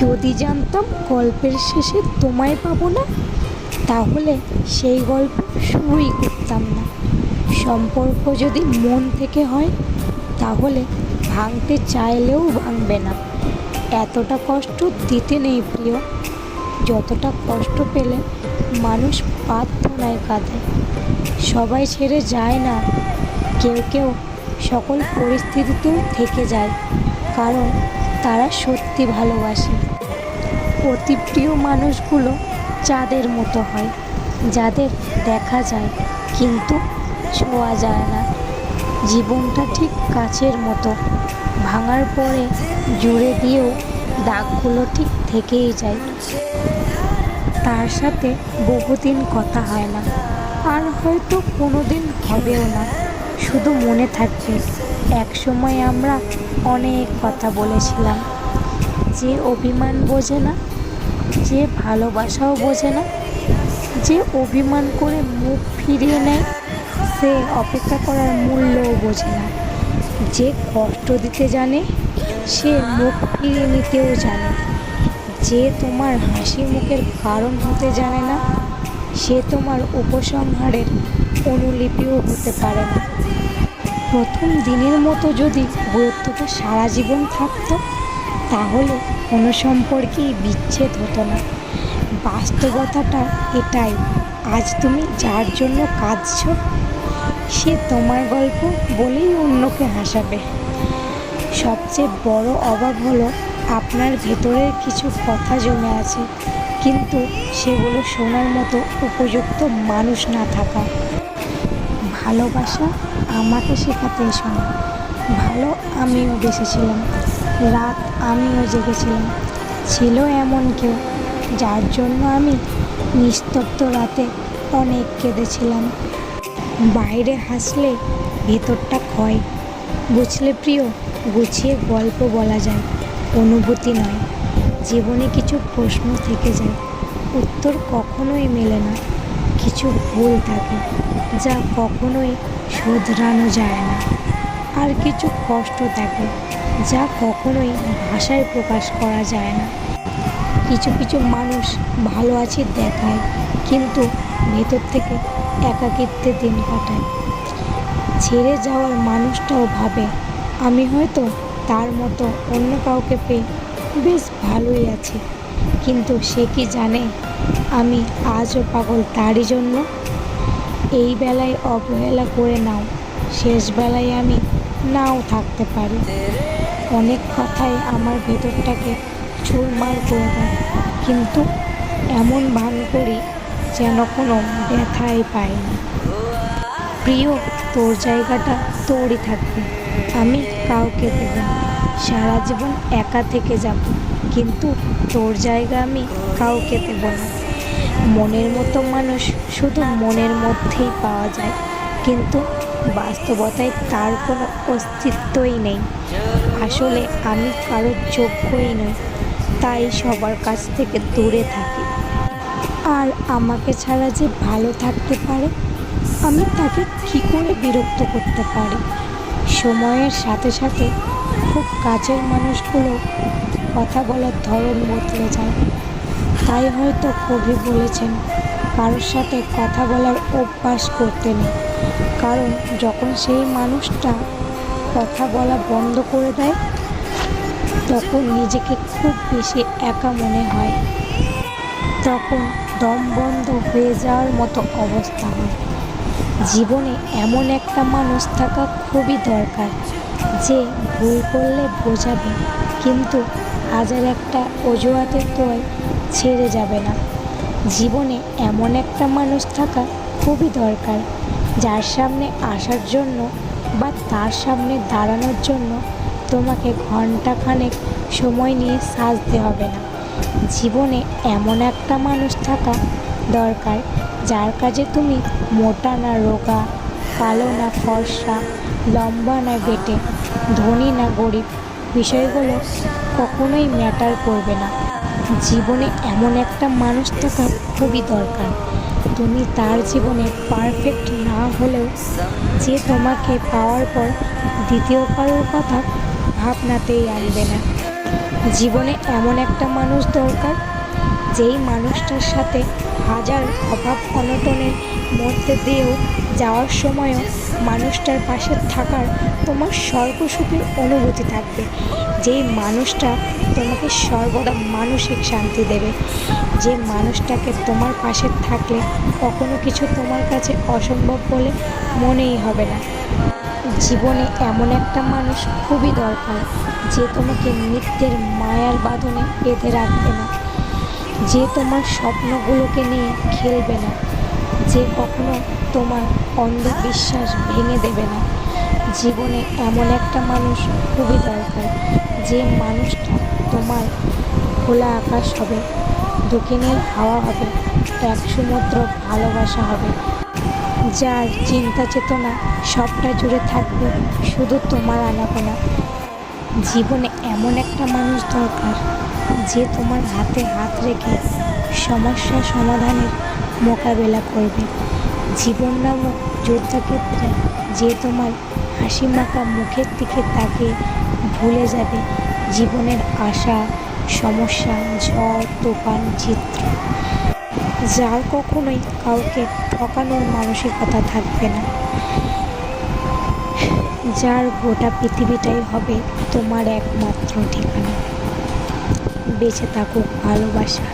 যদি জানতাম গল্পের শেষে তোমায় পাবো না, তাহলে সেই গল্প শুরুই করতাম না। সম্পর্ক যদি মন থেকে হয়, তাহলে ভাঙতে চাইলেও ভাঙবে না। এতটা কষ্ট দিতে নেই প্রিয়, যতটা কষ্ট পেলে মানুষ প্রার্থনায় কাঁদে। সবাই ছেড়ে যায় না, কেউ কেউ সকল পরিস্থিতিতেও থেকে যায়, কারণ তারা সত্যি ভালোবাসে। অতি প্রিয় মানুষগুলো চাঁদের মতো হয়, যাদের দেখা যায় কিন্তু ছোঁয়া যায় না। জীবনটা ঠিক কাচের মতো, ভাঙার পরে জুড়ে দিয়েও দাগগুলো ঠিক থেকেই যায়। তার সাথে বহুদিন কথা হয় না, আর হয়তো কোনো দিন হবেও না। শুধু মনে থাকবে একসময় আমরা অনেক কথা বলেছিলাম। যে অভিমান বোঝে না, যে ভালোবাসাও বোঝে না, যে অভিমান করে মুখ ফিরিয়ে নেয়, সে অপেক্ষা করার মূল্যও বোঝে না। যে কষ্ট দিতে জানে, সে মুখ ফিরিয়ে নিতেও জানে। যে তোমার হাসি মুখের কারণ হতে জানে না, সে তোমার উপসংহারের অনুলিপিও হতে পারে না। প্রথম দিনের মতো যদি গুরুত্বটা সারা জীবন থাকতো, তাহলে কোনো সম্পর্কেই বিচ্ছেদ হতো না। বাস্তবতাটা এটাই, আজ তুমি যার জন্য কাঁদছো, সে তোমার গল্প বলেই অন্যকে হাসাবে। সবচেয়ে বড় অভাব হলো আপনার ভেতরের কিছু কথা জমে আছে, কিন্তু সেগুলো শোনার মতো উপযুক্ত মানুষ না থাকা। ভালোবাসা আমাকে শেখাতে এসো না। ভালো আমিও বেসেছিলাম, রাত আমিও জেগেছিলাম। ছিল এমন কেউ যার জন্য আমি নিস্তব্ধ রাতে অনেক কেঁদেছিলাম। বাইরে হাসলে ভেতরটা ক্ষয়। বুঝলে প্রিয়, গুছিয়ে গল্প বলা যায়, অনুভূতি নয়। জীবনে কিছু প্রশ্ন থেকে যায়, উত্তর কখনোই মেলে না। কিছু ভুল থাকে, যা কখনোই শোধরানো যায় না। আর কিছু কষ্ট থাকে, যা কখনোই ভাষায় প্রকাশ করা যায় না। কিছু কিছু মানুষ ভালো আছে দেখায়, কিন্তু ভেতর থেকে একাকিত্বে দিন কাটায়। ছেড়ে যাওয়ার মানুষটাও ভাবে, আমি হয়তো তার মতো অন্য কাউকে পেয়ে বেশ ভালোই আছি, কিন্তু সে কি জানে আমি আজও পাগল তারই জন্য। এই বেলায় অবহেলা করে নাও, শেষ বেলায় আমি নাও থাকতে পারি। অনেক কথাই আমার ভেতরটাকে চুরমার করে দেয়, কিন্তু এমন ভান করি যেন কোনো ব্যথাই পাইনি। প্রিয়, তোর জায়গাটা তোরই থাকবে, আমি কাউকে দেব না। সারা জীবন একা থেকে যাব, কিন্তু তোর জায়গা আমি কাউকে দেব না। মনের মতো মানুষ শুধু মনের মধ্যেই পাওয়া যায়, কিন্তু বাস্তবতায় তার কোনো অস্তিত্বই নেই। আসলে আমি কারোর যোগ্যই নই, তাই সবার কাছ থেকে দূরে থাকি। আর আমাকে ছাড়া যে ভালো থাকতে পারে, আমি তাকে কী করে বিরক্ত করতে পারি। সময়ের সাথে সাথে খুব কাছের মানুষগুলো কথা বলার ধরন বদলে যায়। তাই হয়তো কবি বলেছেন, কারোর সাথে কথা বলার অভ্যাস করতে নেই, কারণ যখন সেই মানুষটা কথা বলা বন্ধ করে দেয়, তখন নিজেকে খুব বেশি একা মনে হয়। তখন দম বন্ধ হয়ে যাওয়ার মতো অবস্থা হয়। জীবনে এমন একটা মানুষ থাকা খুবই দরকার, যে ভুল করলে বোঝাবে, কিন্তু হাজার একটা অজুহাতের তোয়ায় ছেড়ে যাবে না। জীবনে এমন একটা মানুষ থাকা খুবই দরকার, যার সামনে আসার জন্য বা তার সামনে দাঁড়ানোর জন্য তোমাকে ঘন্টাখানেক সময় নিয়ে সাজতে হবে না। জীবনে এমন একটা মানুষ থাকা দরকার, যার কাছে তুমি মোটা না রোগা, কালো না ফর্সা, লম্বা না বেটে, ধনী না গরিব, বিষয়গুলো কখনোই ম্যাটার করবে না। জীবনে এমন একটা মানুষ থাকা খুবই দরকার, তুমি তার জীবনে পারফেক্ট না হলেও যে তোমাকে পাওয়ার পর দ্বিতীয় কারোর কথা ভাবনাতেই আনবে না। জীবনে এমন একটা মানুষ দরকার, যেই মানুষটার সাথে হাজার অভাব অনটনের মধ্যে দিয়েও যাওয়ার সময়ও মানুষটার পাশে থাকার তোমার স্বর্গসুখের অনুভূতি থাকবে। যেই মানুষটা তোমাকে সর্বদা মানসিক শান্তি দেবে, যে মানুষটাকে তোমার পাশে থাকলে কখনো কিছু তোমার কাছে অসম্ভব বলে মনেই হবে না। জীবনে এমন একটা মানুষ খুবই দরকার, যে তোমাকে নিত্যের মায়ার বাঁধনে বেঁধে রাখবে না, যে তোমার স্বপ্নগুলোকে নিয়ে খেলবে না, যে কখনো তোমার অন্ধবিশ্বাস ভেঙে দেবে না। জীবনে এমন একটা মানুষ খুবই দরকার, যে মানুষটা তোমার খোলা আকাশ হবে, দক্ষিণের হাওয়া হবে, এক সমুদ্র ভালোবাসা হবে, যার চিন্তা চেতনা সবটা জুড়ে থাকবে শুধু তোমার আনাগোনা। জীবনে এমন একটা মানুষ দরকার, যে তোমার হাতে হাত রেখে সমস্যা সমাধানের মোকাবেলা করবে। জীবন নামক যুদ্ধক্ষেত্রে যে তোমার হাসি মাখা মুখের দিকে তাকিয়ে ভুলে যাবে জীবনের আশা, সমস্যা, ঝড় তুফান, চিত্র। যার কখনোই কাউকে ঠকানোর মানসিকতা থাকবে না, যার গোটা পৃথিবীটাই হবে তোমার একমাত্র ঠিকানা। বেঁচে থাকুক ভালোবাসা।